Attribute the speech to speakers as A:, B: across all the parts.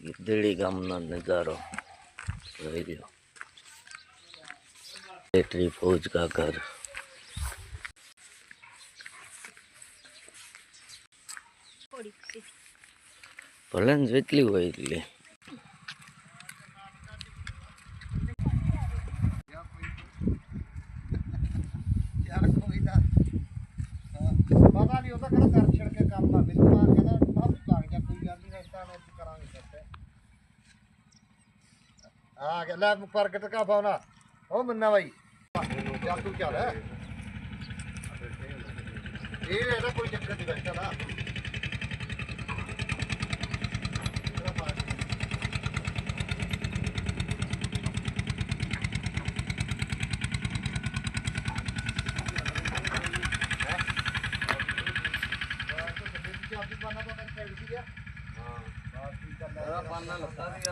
A: ગીદડી ગામનો નજારો જોઈ લ્યો. મિલિટરી ફौज का घर. ભલે ને જેટલી હોય એટલી.
B: पता नहीं होता कहना घर छड़ के काम ना बिल्कुल कहना बहुत भाग जा कोई गल नहीं रहता ना करांगे करते हां के ला पर के का पावना ओ मन्ना भाई जा तू क्या है ये है कोई चक्कर नहीं रहता ना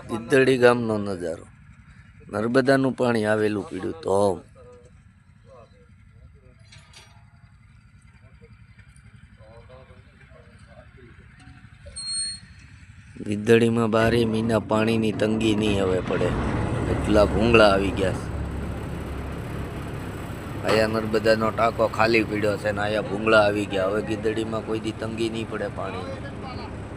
A: ગીદડી ગામનો નજારો. નર્મદાનું પાણી આવેલું પીડ્યું તો ગીદડીમાં 12 મહિના પાણીની તંગી નહીં હવે પડે. એટલા ભૂંગળા આવી ગયા છે. આયા નર્મદાનો ટાંકો ખાલી પીડ્યો છે ને આયા ભૂંગળા આવી ગયા. હવે ગીદડીમાં કોઈ દી તંગી નહીં પડે પાણી.